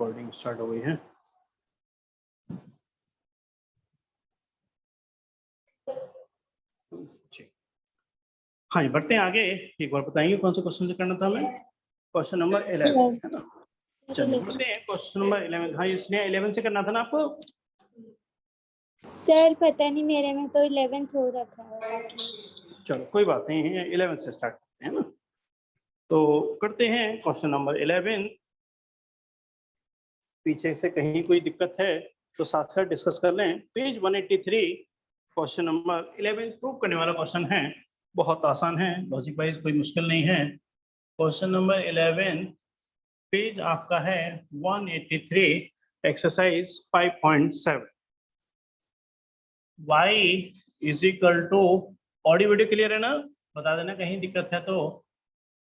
Recording start हो गई है। हाँ, बढ़ते हैं आगे। एक बार बताएंगे कौन से क्वेश्चन से करना था हमें? क्वेश्चन नंबर 11 है ना। चलिए बढ़ते हैं क्वेश्चन नंबर 11। हाँ, इसने 11 से करना था ना आपको? सर पता नहीं, मेरे में तो 11th हो रखा है। चलो कोई बात नहीं है, 11 से स्टार्ट करते हैं ना। तो करते हैं क्वेश्चन नंबर 11। पीछे से कहीं कोई दिक्कत है तो साथ साथ डिस्कस कर लें। पेज 183 क्वेश्चन नंबर 11 प्रूव करने वाला क्वेश्चन है। बहुत आसान है, लॉजिक वाइज कोई मुश्किल नहीं है। क्वेश्चन नंबर 11 पेज आपका है 183, exercise 5.7। y is equal to, audio video clear है ना? बता देना कहीं दिक्कत है तो।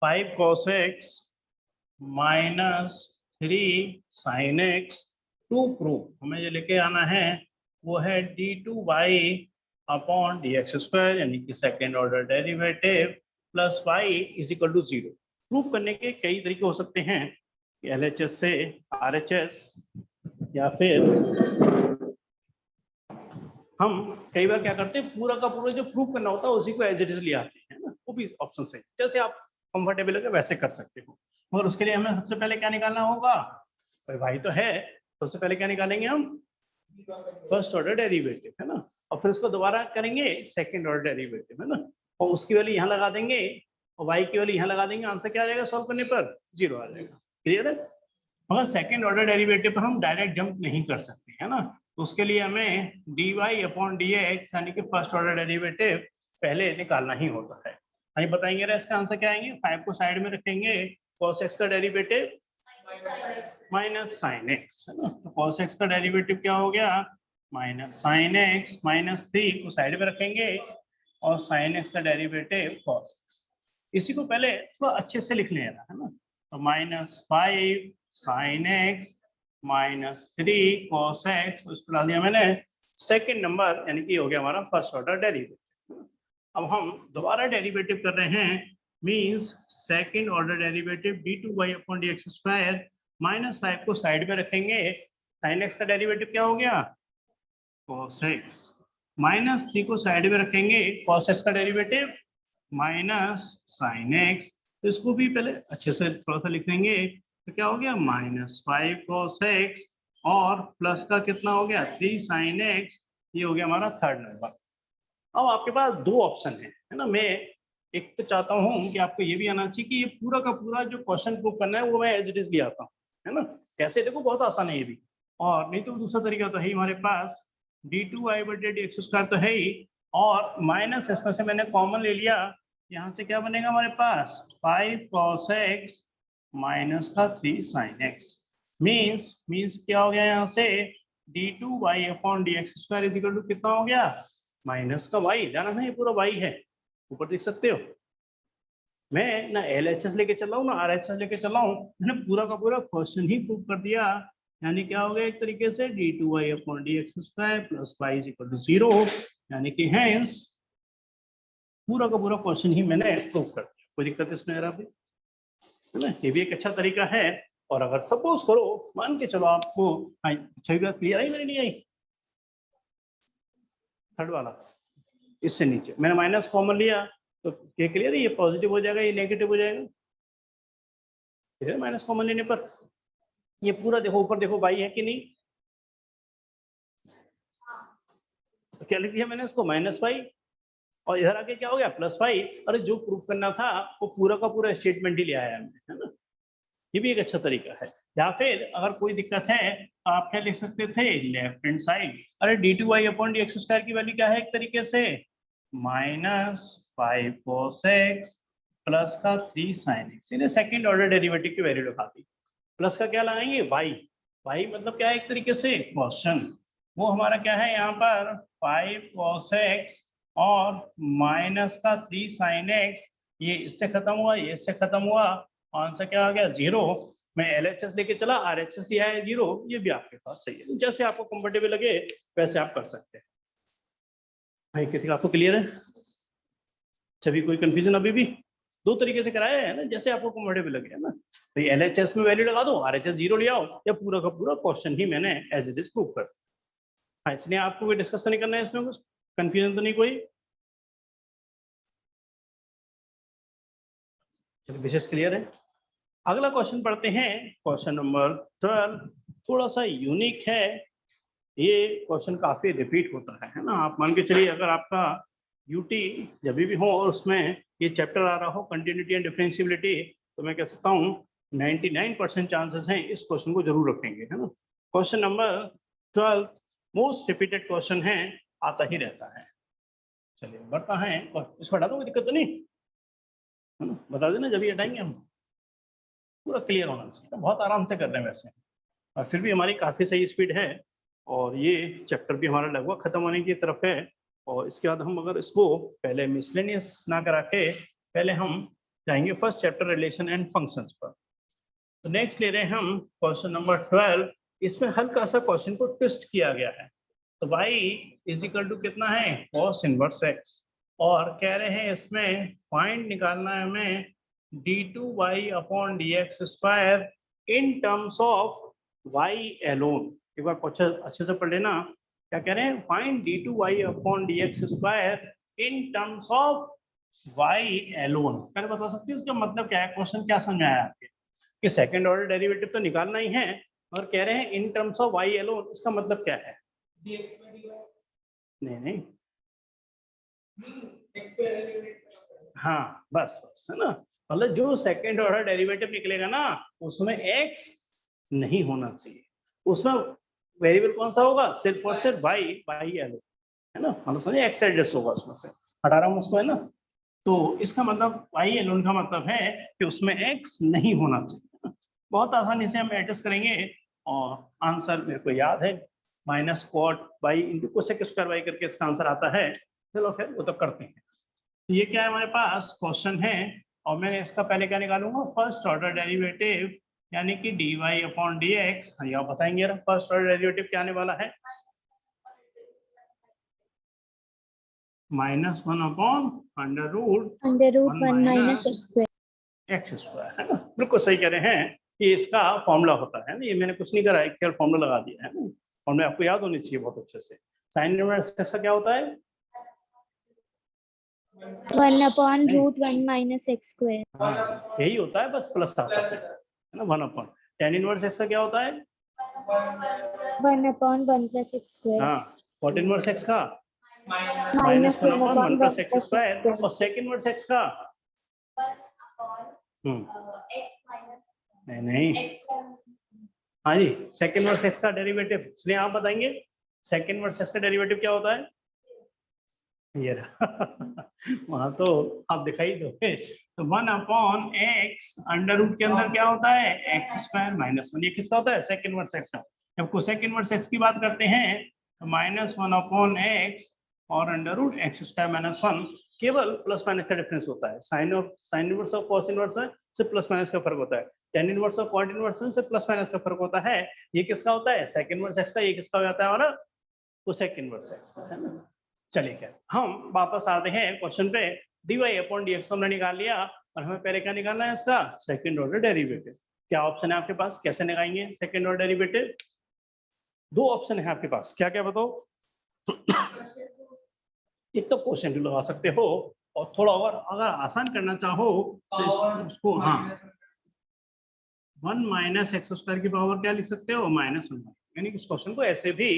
5 cos x minus 3 sin x to prove. हमें जो लेके आना है वो है d2y अपॉन dx स्क्वायर, यानी कि second order derivative plus y is equal to 0। Prove करने के कई तरीके हो सकते हैं, LHS से RHS, या फिर हम कई बार क्या करते हैं, पूरा का पूरा जो प्रूव करना होता है उसी को एज इट इज ले आते हैं ना। वो भी ऑप्शन है, जैसे आप कंफर्टेबल है वैसे कर सकते हो। मगर उसके लिए हमें सबसे पहले क्या निकालना होगा? भाई तो है, सबसे पहले क्या निकालेंगे हम? फर्स्ट ऑर्डर डेरिवेटिव है ना। और फिर उसको दोबारा करेंगे सेकंड ऑर्डर डेरिवेटिव है ना, और उसकी वैल्यू यहाँ लगा देंगे और y की वैल्यू यहाँ लगा देंगे। आंसर क्या आ जाएगा सॉल्व करने पर? 0 आ जाएगा। क्लियर है? मगर सेकंड ऑर्डर डेरिवेटिव पर हम डायरेक्ट जंप नहीं कर सकते है ना। तो उसके लिए हमें dy अपॉन dx यानी कि फर्स्ट ऑर्डर डेरिवेटिव पहले निकालना ही होता है। हम बताएंगे ना इसका आंसर क्या आएंगे। 5 को साइड में रखेंगे, cos x का डेरिवेटिव माइनस साइन एक्स है ना। तो cos x का डेरिवेटिव क्या हो गया? माइनस साइन एक्स, माइनस 3 को साइड में रखेंगे और साइन एक्स का डेरिवेटिव cos x। इसी को पहले थोड़ा अच्छे से लिख लेना है ना। तो -5 sine x minus 3 cos x, उसको डाल दिया मैंने सेकंड नंबर, यानी कि हो गया हमारा फर्स्ट ऑर्डर डेरिवेटिव। अब हम दोबारा डेरिवेटिव कर रहे हैं, means second order derivative d2y upon dx square, -5 को साइड में रखेंगे। sin x का डेरिवेटिव क्या हो गया? cos x, -3 को साइड में रखेंगे, cos x का डेरिवेटिव माइनस sin x। तो इसको भी पहले अच्छे से थोड़ा सा लिख लेंगे। तो क्या हो गया? -5 cos x और प्लस का कितना हो गया? 3 sin x। ये हो गया हमारा थर्ड नंबर। अब आपके पास दो ऑप्शन है ना। मैं एक तो चाहता हूँ कि आपको ये भी आना चाहिए कि ये पूरा का पूरा जो क्वेश्चन प्रूव करना है वो मैं एज इट इज ले आता हूँ, है ना। कैसे? देखो बहुत आसान है ये भी। और नहीं तो दूसरा तरीका तो है ही हमारे पास, d2y बटे dx स्क्वायर तो है ही, और माइनस इसमें से मैंने कॉमन ले लिया। यहाँ से क्या बनेगा हमारे पास? 5 cos x माइनस का 3 sin x। मीन्स क्या हो गया यहाँ से? d2y upon dx square is equal to कितना हो गया? माइनस का y, जाना है ये पूरा y है, ऊपर देख सकते हो। मैं ना LHS लेके चल रहा हूँ ना RHS लेके चल रहा हूँ, मैंने पूरा का पूरा क्वेश्चन ही प्रूव कर दिया। यानी क्या हो गया एक तरीके से d2y upon dx square plus y is equal to 0, यानी कि हेंस पूरा का पूरा क्वेश्चन ही मैंने प्रूव कर दिया। कोई दिक्कत इसमें जरा भी है ना। ये भी एक अच्छा तरीका है। और अगर सपोज करो, मान के चलो आपको छवि बात क्लियर आई मेरी नहीं आई? थर्ड वाला इससे नीचे मैंने माइनस कॉमन लिया तो क्या क्लियर है? ये पॉजिटिव हो जाएगा, ये नेगेटिव हो जाएगा। माइनस कॉमन लेने पर ये पूरा देखो, ऊपर देखो y है कि नहीं? तो क्या लिख दिया मैंने इसको? -y, और इधर आके क्या हो गया? +y। अरे जो प्रूफ करना था वो पूरा का पूरा स्टेटमेंट ही ले आया हमने, है ना। ये भी एक अच्छा तरीका है। या फिर अगर कोई दिक्कत है तो आप क्या लिख सकते थे? लेफ्ट हैंड साइड, अरे d2y अपॉन dx स्क्वायर की वैल्यू क्या है एक तरीके से? -5 cos x प्लस का 3 sin x। इन्हें सेकंड ऑर्डर डेरिवेटिव की वैल्यू लगा दी। प्लस का क्या लगाएंगे? y मतलब क्या है एक तरीके से? क्वेश्चन। वो हमारा क्या है यहाँ पर? 5 cos x और माइनस का 3 sin x। ये इससे खत्म हुआ, ये इससे खत्म हुआ, आंसर क्या आ गया? 0। मैं LHS लेके चला, RHS लिया है 0। ये भी आपके पास सही है, जैसे आपको कंफर्टेबल लगे वैसे आप कर सकते हैं। भाई किसी का आपको क्लियर है? सभी कोई कंफ्यूजन अभी भी? दो तरीके से कराया है ना, जैसे आपको कंफर्टेबल लगे, है ना। तो LHS में वैल्यू लगा दो, RHS 0 ले आओ, या पूरा का पूरा क्वेश्चन ही मैंने एज इट इज प्रूव कर। हाँ, इसलिए आपको कोई डिस्कस नहीं करना है इसमें, कुछ कंफ्यूजन तो नहीं कोई? चलिए, विशेष क्लियर है। अगला क्वेश्चन पढ़ते हैं, क्वेश्चन नंबर 12। थोड़ा सा यूनिक है ये क्वेश्चन, काफी रिपीट होता है ना। आप मान के चलिए, अगर आपका यूटी जब भी हो और उसमें ये चैप्टर आ रहा हो कंटिन्यूटी एंड डिफरेंशियबिलिटी, तो मैं कह सकता हूँ 99% चांसेस हैं इस क्वेश्चन को जरूर रखेंगे, है ना। Question number 12 most repeated question है, आता ही रहता है। चलिए बढ़ता है, इसको हटा दो, कोई दिक्कत तो नहीं, है ना। बता देना जब ये हटाएंगे हम, पूरा क्लियर होना चाहिए। बहुत आराम से कर रहे हैं वैसे, और फिर भी हमारी काफ़ी सही स्पीड है, और ये चैप्टर भी हमारा लगभग खत्म होने की तरफ है। और इसके बाद हम अगर इसको पहले मिसलेनियस ना करा के पहले हम जाएंगे first chapter relation and functions पर। तो नेक्स्ट ले रहे हैं हम क्वेश्चन नंबर 12। इसमें हल्का सा क्वेश्चन को ट्विस्ट किया गया है। तो y इज इक्वल टू कितना है, cos इनवर्स x, और कह रहे हैं इसमें फाइंड निकालना है हमें d2y upon dx square in terms of y alone. एक बार क्वेश्चन अच्छे से पढ़ लेना, क्या कह रहे हैं, find d2y upon dx square in terms of y alone. पहले बता सकते हैं इसका मतलब क्या है, क्वेश्चन क्या समझाया आपके कि सेकंड ऑर्डर डेरिवेटिव तो निकालना ही है, और कह रहे हैं in terms of y alone, इसका मतलब क्या है? नहीं, हाँ बस बस, है ना। मतलब जो सेकंड ऑर्डर डेरिवेटिव निकलेगा ना, उसमें x नहीं होना चाहिए, उसमें वेरिएबल कौन सा होगा, सिर्फ और सिर्फ y एलोन, है ना। मतलब समझे, x एडजस्ट होगा उसमें से, हटा रहा हूँ उसको, है ना। तो इसका मतलब y एलोन का मतलब है कि उसमें x नहीं होना चाहिए। बहुत आसानी से हम एडजस्ट करेंगे, और आंसर मेरे को याद है minus caught by into cosec square by करके इसका आंसर आता है। चलो फिर वो तो करते हैं। तो ये क्या है, हमारे पास क्वेश्चन है, और मैंने इसका पहले क्या निकालूंगा, फर्स्ट ऑर्डर डेरिवेटिव, यानी कि dy अपॉन dx। हाँ, आप बताएंगे फर्स्ट ऑर्डर डेरिवेटिव क्या आने वाला है, -1 upon under root 1 minus x square, है ना। बिल्कुल सही कह रहे हैं कि इसका फॉर्मूला होता है ना, ये मैंने कुछ नहीं करा है, केवल फॉर्मूला लगा दिया है ना। फॉर्मूला आपको याद होनी चाहिए बहुत अच्छे से। साइन इनवर्स एक्स का क्या होता है, 1 upon root 1 minus x square. हाँ, यही होता है, बस प्लस आता है ना, 1 अपॉन। टेन इनवर्स एक्स का क्या होता है, 1 अपॉन 1 प्लस एक्स स्क्वायर। हाँ, कॉट इनवर्स एक्स का minus -1 1 upon 1 upon plus 1 x plus square, और सेकंड इनवर्स एक्स का नहीं, हाँ जी, सेकंड इनवर्स एक्स का डेरिवेटिव, इसलिए आप बताएंगे सेकंड इनवर्स एक्स का डेरिवेटिव क्या होता है। ये वहां तो आप दिखाई दोगे। तो 1 अपॉन एक्स अंडर रूट के अंदर क्या होता है, एक्स स्क्वायर -1। ये किसका होता है, सेकंड इनवर्स एक्स का। जब कोसेक इनवर्स एक्स की बात करते हैं तो -1 अपॉन एक्स और अंडर रूट एक्स स्क्वायर -1, केवल प्लस माइनस का डिफरेंस होता है। साइन इनवर्स और कॉस इनवर्स से प्लस माइनस का फर्क होता है, टेन इनवर्स और कॉट इनवर्स से प्लस माइनस का फर्क होता है। ये किसका होता है, सेकंड इनवर्स एक्स का। ये किसका हो जाता है हमारा, कोसेक इनवर्स एक्स का, है ना। चलिए, क्या हम वापस आते हैं क्वेश्चन पे। dy अपॉन dx हमने निकाल लिया, और हमें पहले क्या निकालना है, इसका सेकंड ऑर्डर डेरिवेटिव। क्या ऑप्शन है आपके पास, कैसे निकालेंगे सेकंड ऑर्डर डेरिवेटिव? दो ऑप्शन है आपके पास, क्या क्या बताओ। एक तो क्वेश्चन लगा सकते हो, और थोड़ा और अगर आसान करना चाहो तो उसको, हाँ, 1 माइनस एक्स स्क्वायर की पावर क्या लिख सकते हो, -1, यानी कि इस क्वेश्चन को ऐसे भी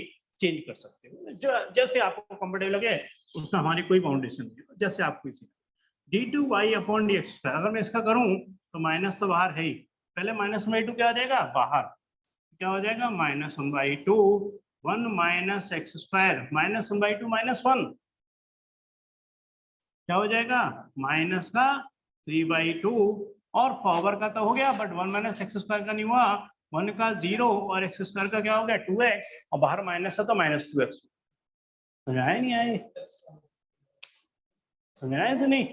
चेंज कर सकते हो, जो जैसे आपको कंफर्टेबल लगे, उसमें हमारी कोई बाउंडेशन नहीं, जैसे आपको इसी। d2y अपॉन dx स्क्वायर, अगर मैं इसका करूं तो माइनस तो बाहर है ही, पहले -1/2 क्या आ जाएगा बाहर, क्या हो जाएगा -1/2, 1 माइनस एक्स स्क्वायर, -1/2 -1 क्या हो जाएगा, माइनस का 3/2, और पावर का तो हो गया, बट 1 माइनस एक्स स्क्वायर का नहीं हुआ, 1 का 0 और एक्स स्क्वायर का क्या हो गया 2x, और बाहर माइनस है तो -2x। समझ आया नहीं आए, समझ आया तो नहीं।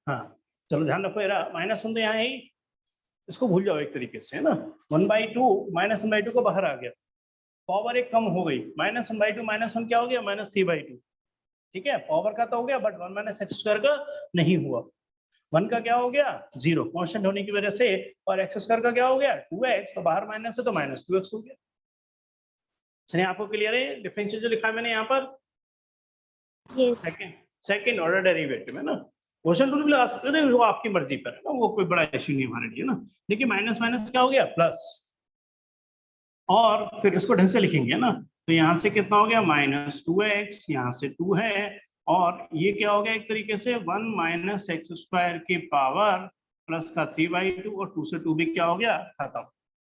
हाँ, चलो ध्यान रखो, यार -1 तो यहाँ है ही, इसको भूल जाओ एक तरीके से, है ना। 1/2 -1/2 को बाहर आ गया, पावर एक कम हो गई, -1/2 -1 क्या हो गया -3/2। ठीक है, पावर का तो हो गया, बट 1 माइनस एक्स स्क्वायर का नहीं हुआ। 1 का क्या हो गया 0 कांस्टेंट होने की वजह से, और एक्स स्क्वायर का क्या हो गया 2x, तो बाहर माइनस है तो माइनस 2x हो गया। चलिए आपको क्लियर है डिफरेंशियल जो लिखा है मैंने यहाँ पर, Yes. सेकंड ऑर्डर डेरिवेटिव है ना। क्वेश्चन रूल भी लगा सकते हो, वो आपकी मर्जी पर है ना, वो कोई बड़ा इशू नहीं हमारे लिए ना। देखिए माइनस माइनस क्या हो गया प्लस, और फिर इसको ढंग से लिखेंगे ना, तो यहाँ से कितना हो गया -2x, यहाँ से 2 है, और ये क्या हो गया एक तरीके से 1 माइनस एक्स स्क्वायर की पावर प्लस का 3/2, और 2 से 2 भी क्या हो गया खत्म।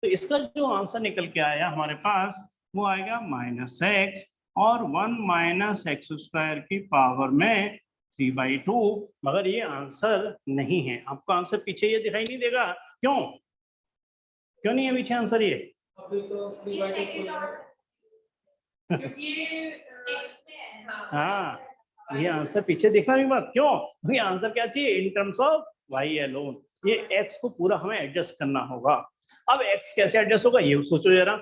तो इसका जो आंसर निकल के आया हमारे पास वो आएगा -x और 1 माइनस एक्स स्क्वायर की पावर में 3/2, मगर ये आंसर नहीं है। आपको आंसर पीछे ये दिखाई नहीं देगा, क्यों क्यों नहीं है पीछे आंसर ये? अभी तो हाँ, ये आंसर पीछे देखना भी मत, क्यों? भाई आंसर क्या चाहिए इन टर्म्स ऑफ y अलोन, ये x को पूरा हमें एडजस्ट करना होगा। अब x कैसे एडजस्ट होगा ये सोचो जरा,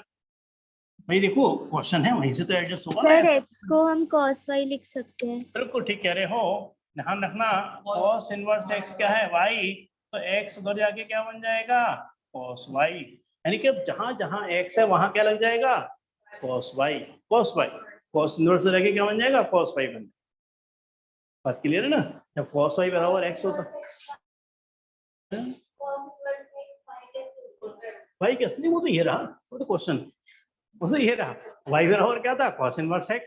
भाई देखो क्वेश्चन है वहीं से तो एडजस्ट होगा सर ना। x को हम cos y लिख सकते हैं। बिल्कुल ठीक कह रहे हो, ध्यान रखना cos इनवर्स x क्या है y, तो x उधर जाके क्या बन जाएगा cos y, यानी कि अब जहां जहां x है वहां क्या लग जाएगा cos y, cos इनवर्स से जाके क्या बन जाएगा cos y बन, बात क्लियर है ना। जब cos y बराबर x होता भाई कैसे नहीं, वो तो ये रहा, वो तो क्वेश्चन, वो तो ये रहा y बराबर क्या था cos इनवर्स x,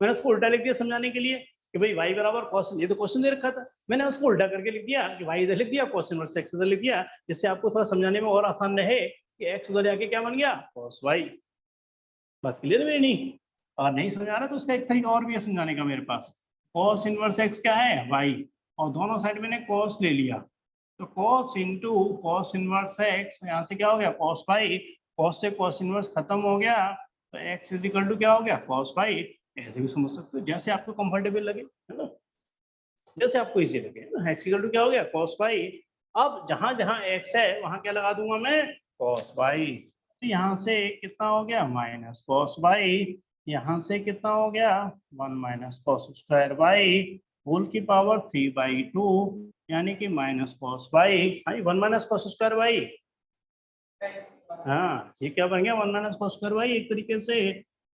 मैंने उसको उल्टा लिख दिया समझाने के लिए कि भाई y बराबर cos, ये तो क्वेश्चन दे रखा था, मैंने उसको उल्टा करके लिख दिया कि y इधर लिख दिया cos इनवर्स x इधर लिख दिया, जिससे आपको थोड़ा समझाने में और आसान रहे कि x उधर जाके क्या बन गया cos y। बात क्लियर है नहीं? और नहीं समझ आ रहा तो उसका एक तरीका और भी है समझाने का मेरे पास। cos इनवर्स x क्या है y, और दोनों साइड मैंने cos ले लिया, तो cos into cos inverse x, यहाँ से क्या हो गया cos y, cos से cos इनवर्स खत्म हो गया, तो x इज इक्वल टू क्या हो गया cos y। ऐसे भी समझ सकते हो जैसे आपको कंफर्टेबल लगे, है ना, जैसे आपको इजी लगे ना। x इक्वल टू क्या हो गया cos y, अब जहां जहां x है वहां क्या लगा दूंगा मैं cos y, तो यहाँ से कितना हो गया माइनस cos y, यहाँ से कितना हो गया 1 minus cos square y whole की पावर 3/2, यानी कि minus cos y, 1 minus cos square y, हाँ ये क्या बन गया 1 माइनस cos स्क्वायर y, एक तरीके से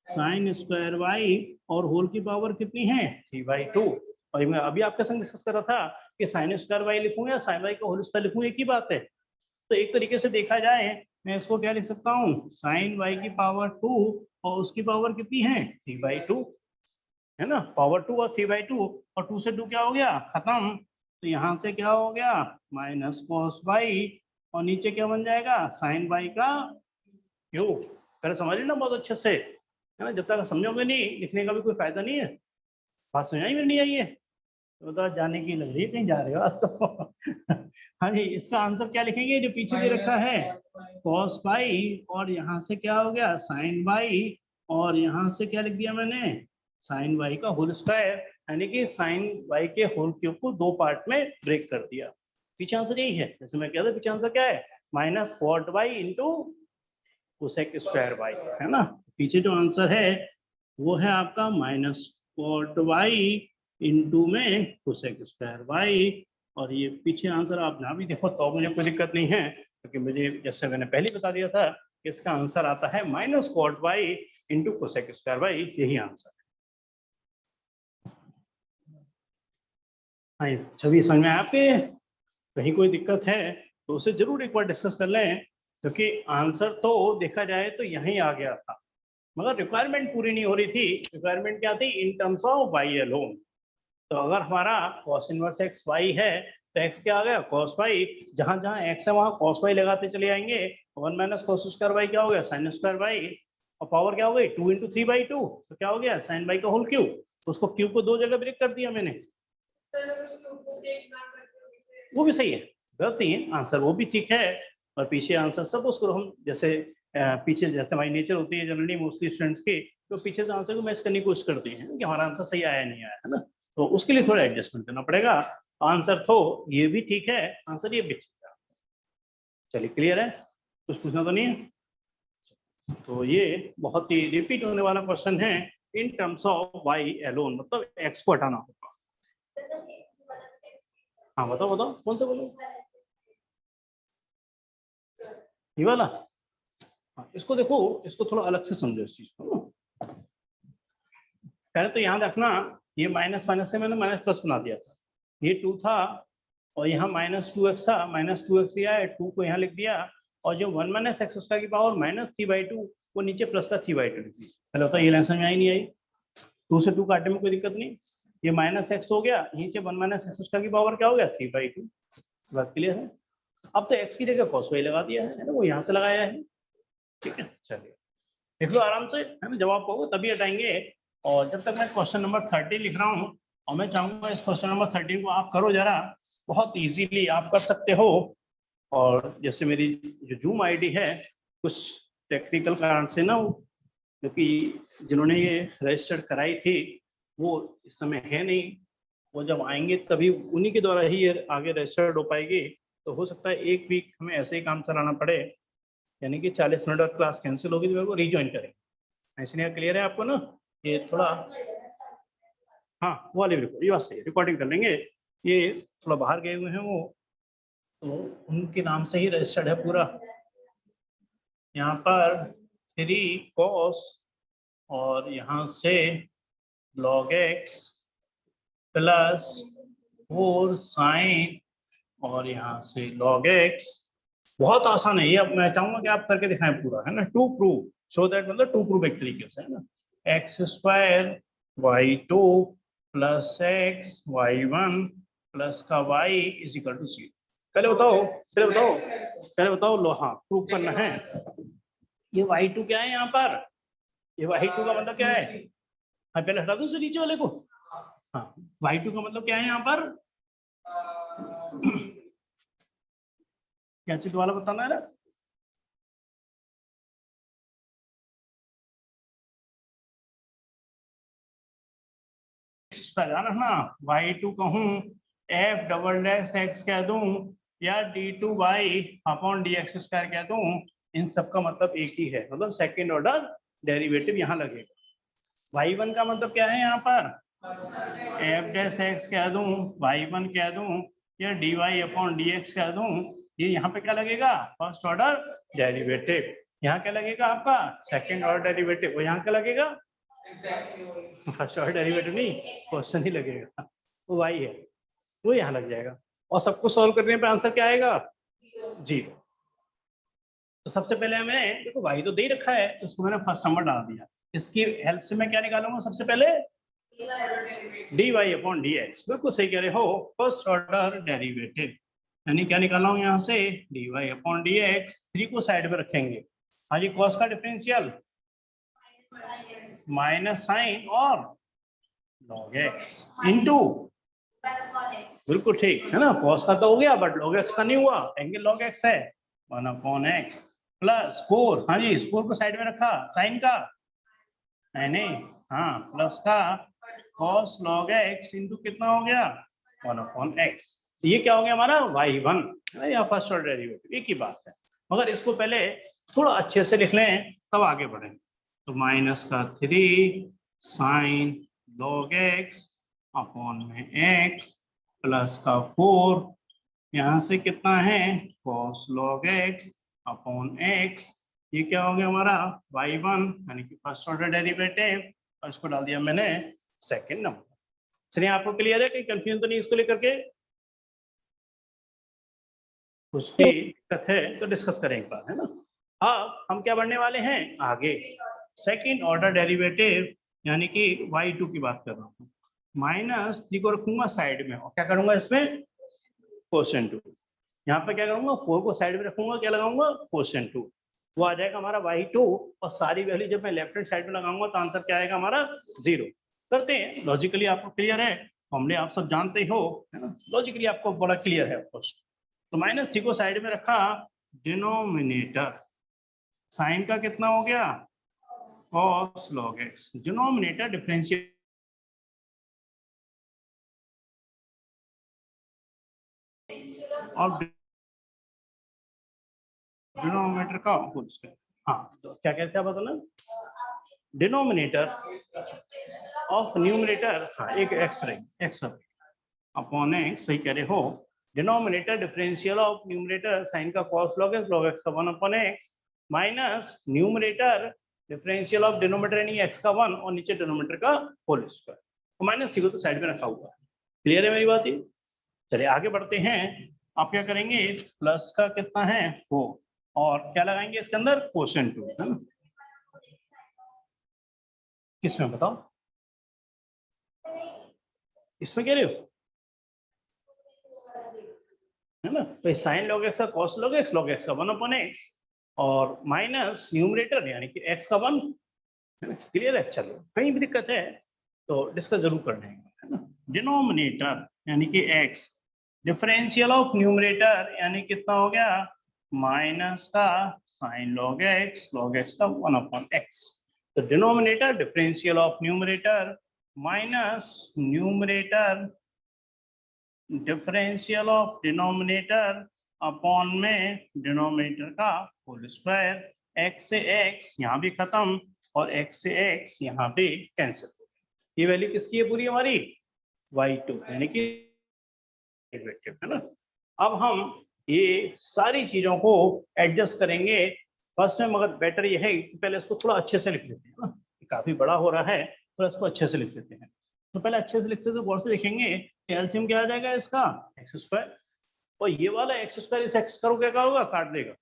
sin स्क्वायर y, और होल की पावर कितनी है 3/2। और मैं अभी आपके संग डिस्कस कर रहा था कि sin स्क्वायर y लिखूं या sin y का होल स्क्वायर लिखूं, एक ही बात है। तो एक तरीके से देखा जाए मैं इसको क्या लिख सकता हूँ sin y की पावर 2 और उसकी पावर कितनी है 3/2, है ना, पावर 2 और 3/2, और 2 से 2 क्या हो गया खत्म, तो यहाँ से क्या हो गया माइनस cos y, और नीचे क्या बन जाएगा sin y का क्यूब। पहले समझ लेना बहुत अच्छे से, है ना, जब तक समझोगे नहीं लिखने का भी कोई फायदा नहीं है। बात समझाई में नहीं आई है तो बता, जाने की लग रही है कहीं जा रहे हो आज तो हाँ जी, इसका आंसर क्या लिखेंगे जो पीछे दे रखा है cos y, और यहाँ से क्या हो गया sin y, और यहाँ से क्या लिख दिया मैंने sin y का होल स्क्वायर, यानी कि sin y के होल क्यूब को दो पार्ट में ब्रेक कर दिया। पीछे आंसर यही है, जैसे मैं कह रहा था पीछे आंसर क्या है minus cot y into cosec square y, है ना। पीछे जो आंसर है वो है आपका माइनस cot y इंटू में कोसेक स्क्वायर y, और ये पीछे आंसर आप ना भी देखो तो मुझे कोई दिक्कत नहीं है, क्योंकि मुझे जैसे मैंने पहले बता दिया था कि इसका आंसर आता है minus cot y into cosec square y, यही आंसर है। हाँ छवि समझ में आपके कहीं कोई दिक्कत है तो उसे जरूर एक बार डिस्कस कर लें, क्योंकि आंसर तो देखा जाए तो यहीं आ गया था, मगर रिक्वायरमेंट पूरी नहीं हो रही थी। रिक्वायरमेंट क्या थी इन टर्म्स ऑफ y अलोन, तो अगर हमारा cos इनवर्स x y है तो x क्या आ गया cos y, जहां जहां x है वहां cos y लगाते चले आएंगे, 1 माइनस cos स्क्वायर y क्या हो गया sin स्क्वायर y, और पावर क्या हो गई 2 इंटू 3/2, तो क्या हो गया sin y का होल क्यूब, उसको क्यूब को दो जगह ब्रेक कर दिया मैंने। वो भी सही है, गलत नहीं है आंसर, वो भी ठीक है। और पीछे आंसर सब उसको हम जैसे पीछे जैसे हमारी नेचर होती है जनरली मोस्टली स्टूडेंट्स की, तो पीछे से आंसर को मैच करने की कोशिश करते हैं कि हमारा आंसर सही आया नहीं आया, है ना, तो उसके लिए थोड़ा एडजस्टमेंट करना पड़ेगा। आंसर तो ये भी ठीक है, आंसर ये भी ठीक है। चलिए क्लियर है, कुछ पूछना तो नहीं है? तो ये बहुत ही रिपीट होने वाला क्वेश्चन है इन टर्म्स ऑफ y अलोन, मतलब x को हटाना होगा। हाँ बताओ बताओ कौन सा बोलो, ये वाला। हाँ, इसको देखो, इसको थोड़ा अलग से समझो इस चीज को ना। पहले तो याद रखना, ये माइनस माइनस से मैंने माइनस प्लस बना दिया था, ये 2 था और यहाँ -2x था, -2x लिया है, 2 को यहाँ लिख दिया, और जो 1 - x उसका की पावर -3/2 वो नीचे प्लस का 3/2 लिख दिया। पहले होता है ये लाइन समझ आई नहीं आई, 2 से 2 काटने में कोई दिक्कत नहीं, ये -x हो गया, नीचे 1 - x उसका की पावर क्या हो गया 3/2। बात क्लियर है। अब तो x की जगह cos y लगा दिया है ना, वो यहाँ से लगाया है, ठीक है। चलिए देख लो आराम से, है ना, जवाब पाओगे तभी हटाएंगे। और जब तक मैं क्वेश्चन नंबर 13 लिख रहा हूँ, और मैं चाहूंगा इस क्वेश्चन नंबर 13 को आप करो जरा, बहुत इजीली आप कर सकते हो। और जैसे मेरी जो जूम आईडी है, कुछ टेक्निकल कारण से ना, क्योंकि जिन्होंने ये रजिस्टर कराई थी वो इस समय है नहीं, वो जब आएंगे तभी उन्हीं के द्वारा ही ये आगे रजिस्टर्ड हो पाएगी। तो हो सकता है 1 वीक हमें ऐसे ही काम चलाना पड़े, यानी कि 40 मिनट और क्लास कैंसिल होगी तो मेरे को रिज्वाइन करेंगे। इसलिए क्लियर है आपको ना, ये थोड़ा, हाँ वो वाली रिकॉर्ड, ये बात सही है, रिकॉर्डिंग कर लेंगे। ये थोड़ा बाहर गए हुए हैं वो, तो उनके नाम से ही रजिस्टर्ड है पूरा। यहाँ पर 3 cos और यहाँ से log x प्लस 4 sin और यहाँ से log x। बहुत आसान है ये, अब मैं चाहूंगा कि आप करके दिखाएं पूरा, है ना, टू प्रूव, सो दैट मतलब टू प्रूव एक तरीके से, है ना। x² y2 plus x y1 plus का y इज इक्वल टू 0। पहले बताओ, पहले बताओ लो, हाँ प्रूव करना है। ये y2 क्या है यहाँ पर, ये y2 का मतलब क्या है, हाँ पहले हटा दो उसे नीचे वाले को। हाँ y2 का मतलब क्या है यहाँ पर, क्या चीज वाला बताना है ना, रखना, y2 कहूँ f डबल डैश x कह दूं या d2y/dx² कह दूं, इन सब का मतलब एक ही है, मतलब सेकंड ऑर्डर डेरिवेटिव यहाँ लगेगा। y1 का मतलब क्या है यहाँ पर, f डैश x कह दूं, y1 कह दूं या dy/dx कह दूं, ये यहाँ पे क्या लगेगा, फर्स्ट ऑर्डर डेरिवेटिव। यहाँ क्या लगेगा आपका, सेकंड ऑर्डर डेरिवेटिव। और यहाँ क्या लगेगा, फर्स्ट ऑर्डर डेरिवेटिव नहीं, क्वेश्चन ही लगेगा, वो y है, वो यहाँ लग जाएगा। और सबको सॉल्व करने पे आंसर क्या आएगा, 0। तो सबसे पहले हमें देखो y तो दे रखा है, तो उसको मैंने फर्स्ट नंबर डाल दिया। इसकी हेल्प से मैं क्या निकालूंगा, सबसे पहले dy/dx। बिल्कुल सही कह रहे हो, फर्स्ट ऑर्डर डेरिवेटिव, यानी क्या निकाला हूँ यहाँ से, dy/dx। 3 को साइड में रखेंगे, हाँ जी, cos का डिफरेंशियल माइनस साइन और log x इंटू, बिल्कुल ठीक है ना, cos का तो हो गया बट log x का नहीं हुआ, एंगल log x है, 1/x प्लस 4, हाँ जी, इस 4 को साइड में रखा, साइन का नहीं, हाँ प्लस का cos log x इंटू कितना हो गया, 1/x। ये क्या हो गया हमारा y1 या फर्स्ट ऑर्डर डेरिवेटिव, एक ही बात है, मगर इसको पहले थोड़ा अच्छे से लिख लें तब आगे बढ़े। तो माइनस का 3 साइन log x अपॉन में x प्लस का 4, यहाँ से कितना है cos log x upon x, ये क्या हो गया हमारा y1 यानी कि फर्स्ट ऑर्डर डेरिवेटिव, और इसको डाल दिया मैंने सेकंड नंबर। चलिए आपको क्लियर है, कहीं कंफ्यूजन तो नहीं इसको लेकर के, कुछ भी दिक्कत है तो डिस्कस करें एक बार, है ना। अब हम क्या बढ़ने वाले हैं आगे, सेकंड ऑर्डर डेरिवेटिव, यानी कि y2 की बात कर रहा हूँ। -3 को रखूंगा साइड में, और क्या करूंगा इसमें कोसेंट 2, यहाँ पे क्या करूंगा 4 को साइड में रखूंगा, क्या लगाऊंगा कोसेंट 2, वो आ जाएगा हमारा y2। और सारी वैल्यू जब मैं लेफ्ट हैंड साइड में लगाऊंगा तो आंसर क्या आएगा हमारा 0। करते हैं, लॉजिकली आपको क्लियर है, फॉर्मूले आप सब जानते ही हो, है ना, लॉजिकली आपको बड़ा क्लियर है ऑफकोर्स। तो -3 को साइड में रखा, डिनोमिनेटर साइन का कितना हो गया cos log x, denominator differential और डिनोमिनेटर का होल स्क्वायर। हाँ तो क्या कहते हैं बताना, डिनोमिनेटर ऑफ न्यूमरेटर, हाँ एक एक्स रहेगा, एक्स अपॉन एक्स, सही कह रहे हो। Denominator differential of numerator sine का cos log x का 1 upon x minus numerator differential of denominator यानी x का 1 और नीचे डिनोमिनेटर का होल स्क्वायर। तो माइनस सी को तो साइड में रखा हुआ है। क्लियर है मेरी बात ये? चलिए आगे बढ़ते हैं। आप क्या करेंगे, प्लस का कितना है 4 और क्या लगाएंगे इसके अंदर क्वोशिएंट 2, है ना। किसमें बताओ, इसमें कह रहे हो, है ना। तो साइन लॉग एक्स का cos log x का 1 अपॉन एक्स और माइनस न्यूमरेटर यानी कि x का 1। क्लियर है? चलो कहीं भी दिक्कत है तो डिस्कस जरूर करना है ना। डिनोमिनेटर यानी कि x, डिफरेंशियल ऑफ न्यूमरेटर यानी कितना हो गया माइनस का साइन log x का 1 अपॉन एक्स। तो denominator differential of numerator minus numerator differential of denominator upon में डिनोमिनेटर का होल स्क्वायर। x से x यहाँ भी खत्म और x से x यहाँ पे कैंसिल। ये वैल्यू किसकी है पूरी हमारी y2 यानी कि डेरिवेटिव, है ना। अब हम ये सारी चीजों को एडजस्ट करेंगे फर्स्ट में, मगर बेटर ये है कि पहले इसको थोड़ा अच्छे से लिख लेते हैं ना, काफी बड़ा हो रहा है तो इसको अच्छे से लिख लेते हैं। तो पहले अच्छे से लिखते तो गौर से लिखेंगे कि एलसीएम क्या आ जाएगा इसका एक्स स्क्वायर, और ये वाला एक्स स्क्वायर इस एक्स स्क्वायर को क्या होगा काट देगा,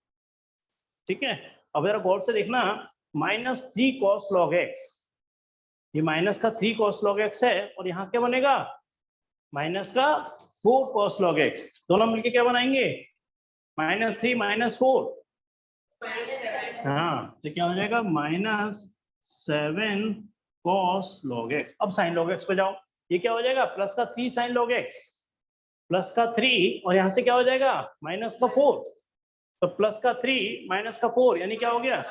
ठीक है। अब जरा गौर से देखना, -3 cos log x, ये माइनस का 3 cos log x है और यहाँ क्या बनेगा माइनस का 4 cos log x, दोनों मिलके क्या बनाएंगे -3 -4, हाँ तो क्या हो जाएगा -7 cos log x। अब साइन log x पे जाओ, ये क्या हो जाएगा प्लस का 3 sin log x, प्लस का 3 और यहाँ से क्या हो जाएगा माइनस का 4, तो प्लस का 3 माइनस का 4 यानी क्या हो गया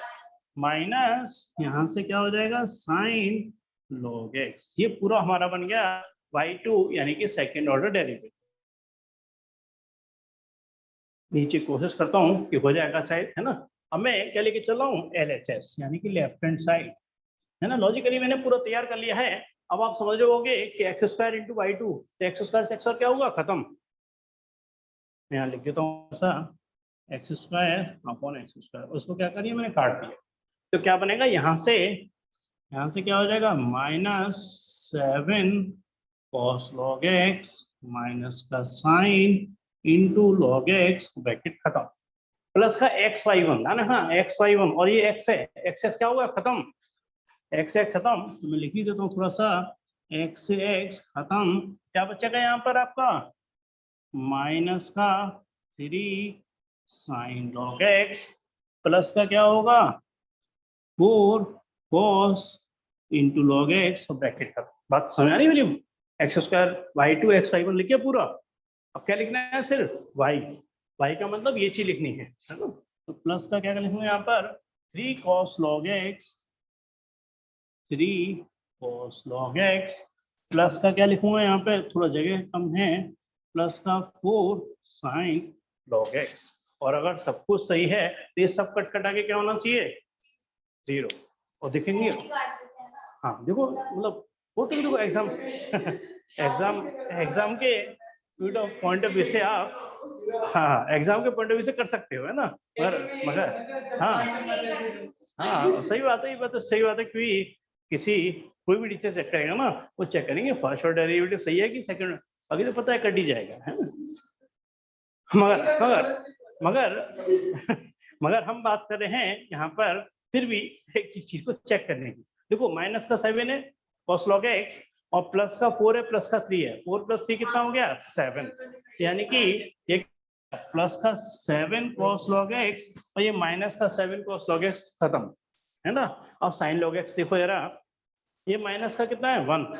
माइनस यहाँ से क्या हो जाएगा साइन log x। ये पूरा हमारा बन गया y2 यानी कि सेकंड ऑर्डर डेरिवेटिव। नीचे कोशिश करता हूँ कि हो जाएगा शायद, है ना। अब मैं क्या लेके चल रहा हूँ LHS यानी कि लेफ्ट हैंड साइड, है ना। लॉजिकली मैंने पूरा तैयार कर लिया है। अब आप समझ रहे कि एक्स स्क्वायर इंटू y2, तो एक्स स्क्वायर से एक्स क्या होगा खत्म। मैं यहाँ लिख देता हूँ ऐसा x square upon x square, उसको क्या करिए मैंने काट दिया, तो क्या बनेगा यहाँ से क्या हो जाएगा -7 cos log x माइनस का sine into log x bracket खत्म, प्लस का xy1 है ना, हाँ xy1 और ये x है, x क्या होगा खत्म, x खत्म, तो मैं लिख ही देता हूँ थोड़ा सा, x से x खत्म, क्या बचेगा यहाँ पर आपका माइनस का 3 साइन log x प्लस का क्या होगा 4 cos इंटू log x और ब्रैकेट खत्म। बात समझ आ रही है मेरी? एक्स स्क्वायर y2 xy1 लिखिए पूरा। अब क्या लिखना है सिर्फ y का मतलब ये चीज लिखनी है ना। तो प्लस का क्या लिखूंगा यहाँ पर 3 cos log x, 3 cos log x plus का क्या लिखूंगा यहाँ पे थोड़ा जगह कम है, प्लस का 4 sin log x। और अगर सब कुछ सही है तो ये सब कट कटा के क्या होना चाहिए 0, और दिखेंगे हाँ देखो मतलब वो तो देखो एग्जाम एग्जाम के पॉइंट ऑफ व्यू से आप हाँ एग्जाम के पॉइंट ऑफ व्यू से कर सकते हो, है ना। मगर हाँ सही बात है, ये बात तो सही बात है, क्योंकि कोई भी टीचर चेक करेगा ना, वो चेक करेंगे फर्स्ट ऑर्डर डेरिवेटिव सही है कि सेकंड, अभी तो पता है कट ही जाएगा, है ना। मगर मगर मगर मगर हम बात कर रहे हैं यहाँ पर फिर भी एक चीज को चेक करने की। देखो माइनस का 7 है cos log x और प्लस का 4 है प्लस का 3 है, 4 प्लस 3 कितना हो गया 7, यानी कि ये प्लस का 7 cos log x और ये माइनस का 7 cos log x खत्म, है ना। अब साइन log x देखो जरा, ये माइनस का कितना है 1,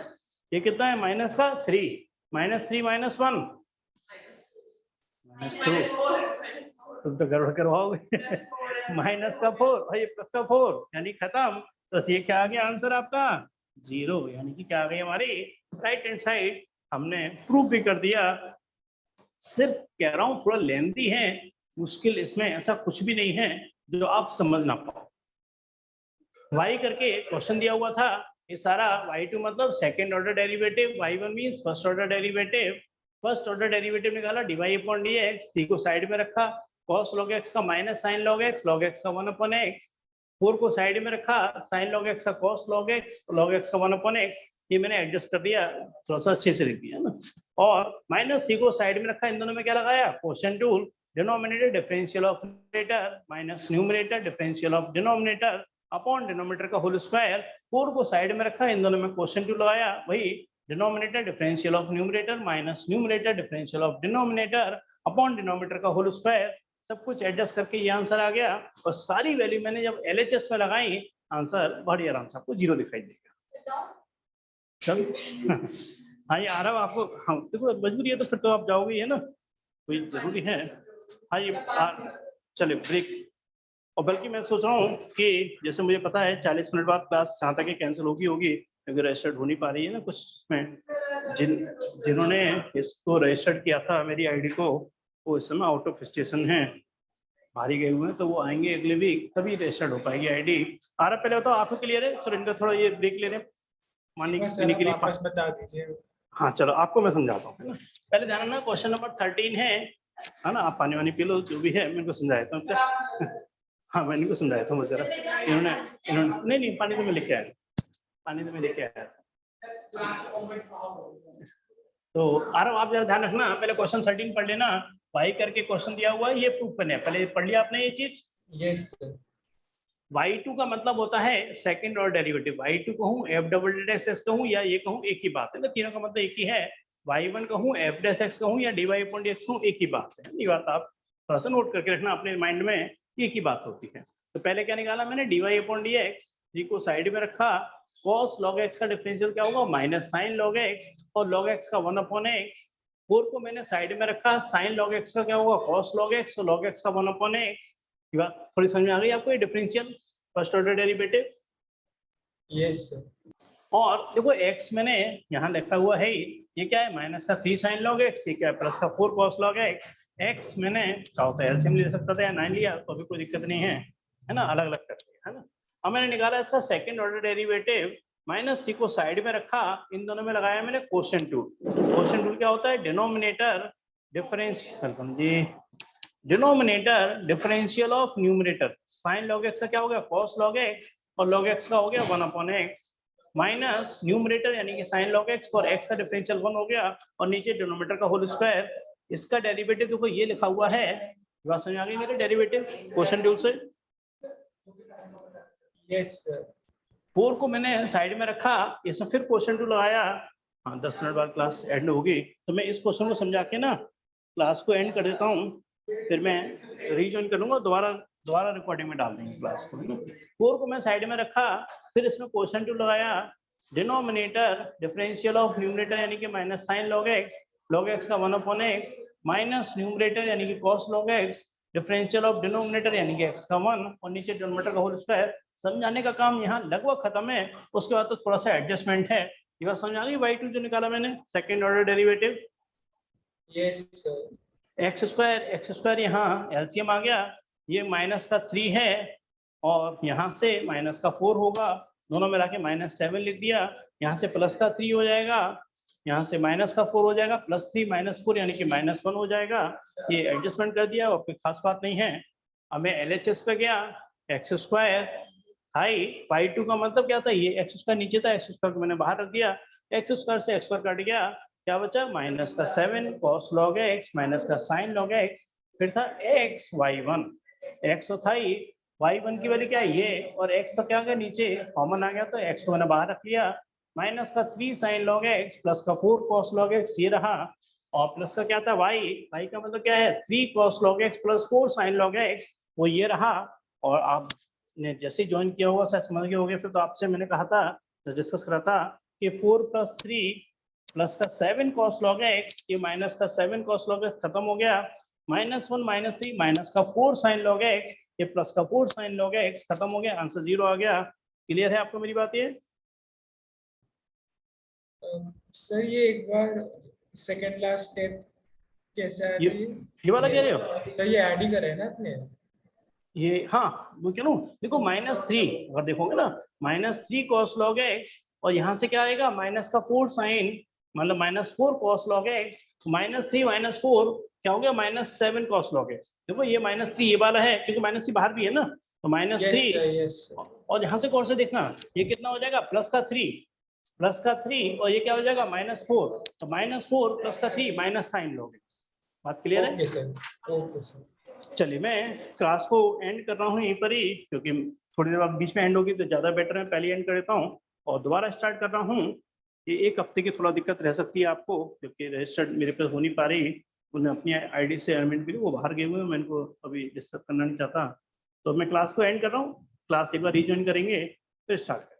ये कितना है माइनस का 3, -3 -1 -2, तुम तो गड़बड़ करवाओगे माइनस का 4 और ये प्लस का 4 यानी खत्म। तो ये क्या आ गया आंसर आपका 0, यानी कि क्या आ गई हमारी राइट हैंड साइड। हमने प्रूव भी कर दिया। सिर्फ कह रहा हूँ थोड़ा लेंथी है, मुश्किल इसमें ऐसा कुछ भी नहीं है जो आप समझ ना पाओ। y करके क्वेश्चन दिया हुआ था, ये सारा y2 मतलब second order derivative, y1 means first order derivative, first order derivative निकाला dy अपॉन dx, थ्री को साइड में रखा, cos log x का माइनस साइन log x का 1 अपॉन x, 4 को साइड में रखा, साइन log x का cos log x का 1 अपॉन x, ये मैंने एडजस्ट कर दिया, थोड़ा सा अच्छे से लिख दिया ना। और माइनस थ्री को साइड में रखा, इन दोनों में क्या लगाया, quotient tool, denominator differential of numerator minus numerator differential of denominator upon denominator का होल स्क्वायर, 4 को साइड में रखा, इन दोनों में क्वोशिएंट टूल लगाया, वही denominator differential of numerator minus numerator differential of denominator upon denominator का होल स्क्वायर, सब कुछ एडजस्ट करके ये आंसर आ गया। और सारी वैल्यू मैंने जब LHS में लगाई, आंसर बड़ी आराम से आपको 0 दिखाई देगा। चल हाँ, ये आ रहा है आपको, हाँ देखो मजबूरी है तो फिर तो आप जाओगे, है ना, कोई जरूरी है। हाँ ये चले ब्रेक। और बल्कि मैं सोच रहा हूँ कि जैसे मुझे पता है 40 मिनट बाद क्लास जहाँ तक कैंसिल होगी, अगर रजिस्टर्ड हो नहीं पा रही है ना कुछ में, जिन्होंने इसको रजिस्टर्ड किया था मेरी आईडी को, वो इस समय आउट ऑफ स्टेशन है, बाहर ही गए हुए हैं, तो वो आएंगे अगले वीक, तभी रजिस्टर्ड हो पाएगी आईडी। आ रहा, पहले बताओ आपको क्लियर है? चलो इनका थोड़ा ये ब्रेक ले रहे हैं मानने के लिए, वापस बता दीजिए। हाँ चलो आपको मैं समझाता हूँ, है ना। पहले ध्यान रखना, क्वेश्चन नंबर 13 है ना। आप पानी वानी पी लो, जो भी है मैं इनको समझाया था। हाँ मैं इनको समझाया था मुझे, इन्होंने नहीं पानी तो मैं लेके आया, पानी तो मैं लेके आया था। तो आ रहा हूँ, आप जरा ध्यान रखना, पहले क्वेश्चन 13 पढ़ लेना, वाई करके क्वेश्चन दिया हुआ है, ये प्रूफ करना है। पहले पढ़ लिया आपने ये चीज? Yes sir. y2 का मतलब होता है सेकंड ऑर्डर डेरिवेटिव, y2 कहूँ f डबल डेश x कहूँ या ये कहूँ, एक ही बात है ना, तीनों का मतलब एक ही है। y1 कहूँ f डैश x कहूँ या dy अपॉन dx कहूँ, एक ही बात है। ये बात आप थोड़ा सा नोट करके रखना अपने माइंड में, एक ही बात होती है। तो पहले क्या निकाला मैंने, dy अपॉन dx, जी को साइड में रखा, cos log x का डिफरेंशियल क्या होगा, माइनस साइन log x, और log x का 1 अपॉन x, 4 को मैंने साइड में रखा, साइन log x का क्या होगा, cos log x, और log x का 1 अपॉन x। ये बात थोड़ी समझ में आ गई आपको, ये differential first order derivative? Yes sir. और देखो x मैंने यहाँ लिखा हुआ है, ये क्या है, माइनस का 3 साइन log x, ये क्या है, प्लस का 4 cos log x। x मैंने चाहो तो एलसीएम ले सकता था या 9 लिया तो अभी कोई दिक्कत नहीं है ना, अलग अलग करके, है ना। अब मैंने निकाला इसका second order derivative, minus three को साइड में रखा, इन दोनों में लगाया मैंने क्वोशिएंट टूल। क्वोशिएंट टूल क्या होता है, denominator differential of numerator, sine log x का क्या हो गया, cos log x, और log x का हो गया 1 अपॉन x, माइनस न्यूमरेटर यानी कि साइन log x, और x का डिफरेंशियल 1 हो गया, और नीचे डिनोमिनेटर का होल स्क्वायर। इसका डेरिवेटिव देखो ये लिखा हुआ है, बात समझ आ गई मेरे, डेरिवेटिव क्वोशिएंट टूल से। Yes sir. 4 को मैंने साइड में रखा, इसमें फिर क्वोशिएंट टूल लगाया। हाँ 10 मिनट बाद क्लास एंड होगी, तो मैं इस क्वेश्चन को समझा के ना क्लास को एंड कर देता हूँ, फिर मैं रीजॉइन करूंगा, दोबारा रिकॉर्डिंग में डाल देंगे क्लास को। 4 को मैं साइड में रखा, फिर इसमें क्वोशिएंट टूल लगाया, डिनोमिनेटर डिफरेंशियल ऑफ न्यूमरेटर यानी कि माइनस साइन log x का 1 अपॉन x, माइनस न्यूमरेटर यानी कि cos log x, differential of denominator यानी कि x का 1, और नीचे डिनोमिनेटर का होल स्क्वायर। समझाने का काम यहाँ लगभग खत्म है, उसके बाद तो थोड़ा सा एडजस्टमेंट है। ये बात समझ आ गई, y2 जो निकाला मैंने second order derivative. Yes sir. X square यहाँ एलसीएम आ गया, ये माइनस का 3 है और यहाँ से माइनस का 4 होगा, दोनों मिला के -7 लिख दिया, यहाँ से प्लस का 3 हो जाएगा, यहाँ से माइनस का 4 हो जाएगा, +3 -4 यानी कि -1 हो जाएगा। ये एडजस्टमेंट कर दिया और कोई खास बात नहीं है। अब मैं LHS पे गया, एक्स स्क्वायर हाई y2 का मतलब क्या था, ये एक्स स्क्वायर नीचे था, एक्स स्क्वायर को मैंने बाहर रख दिया, एक्स स्क्वायर से एक्स स्क्वायर कट गया, क्या बचा, माइनस का 7 cos log x माइनस का साइन log x, फिर था x y1, x तो था ही, y1 की वैल्यू क्या है ये, और x तो क्या आ गया नीचे कॉमन आ गया, तो x को मैंने बाहर रख लिया, माइनस का 3 साइन log x प्लस का 4 cos log x ये रहा, और प्लस का क्या था y का मतलब क्या है 3 cos log x plus 4 sine log x, वो ये रहा। और आप ने जैसे ज्वाइन किया होगा शायद समझ गए होंगे, फिर तो आपसे मैंने कहा था, डिस्कस करा था कि 4 + 3 प्लस का 7 cos log x, ये माइनस का 7 cos log x खत्म हो गया, -1 -3 माइनस का 4 sin log x, ये प्लस का 4 sin log x खत्म हो गया, आंसर 0 आ गया। क्लियर है आपको मेरी बात ये? सर ये एक बार सेकंड लास्ट स्टेप कैसा है? ये वाला कह रहे हो सर? ये ऐड ही करे ना अपने ये, हाँ वो क्यों, देखो -3 अगर देखोगे ना, -3 cos log x, और यहाँ से क्या आएगा माइनस का 4 sin मतलब -4 cos log x, -3 -4 क्या हो गया, -7 cos log x। देखो ये -3 ये वाला है क्योंकि -3 बाहर भी है ना, तो Yes, sir. -3 Yes, sir. और यहाँ से कौन से देखना ये कितना हो जाएगा, प्लस का 3 और ये क्या हो जाएगा -4, तो -4 प्लस का 3 माइनस साइन log x। बात क्लियर है? Okay, sir. Okay, sir. चलिए मैं क्लास को एंड कर रहा हूँ यहीं पर ही, क्योंकि थोड़ी देर बाद बीच में एंड होगी तो ज़्यादा बेटर है, पहले एंड कर देता हूँ और दोबारा स्टार्ट कर रहा हूँ। ये एक हफ्ते की थोड़ा दिक्कत रह सकती है आपको, क्योंकि रजिस्टर्ड मेरे पास हो नहीं पा रही, उन्हें अपनी आईडी से अर्नमेंट के लिए वो बाहर गए हुए हैं, मैं इनको अभी डिस्टर्ब करना नहीं चाहता। तो मैं क्लास को एंड कर रहा हूँ, क्लास एक बार रिज्वाइन करेंगे फिर स्टार्ट करेंगे।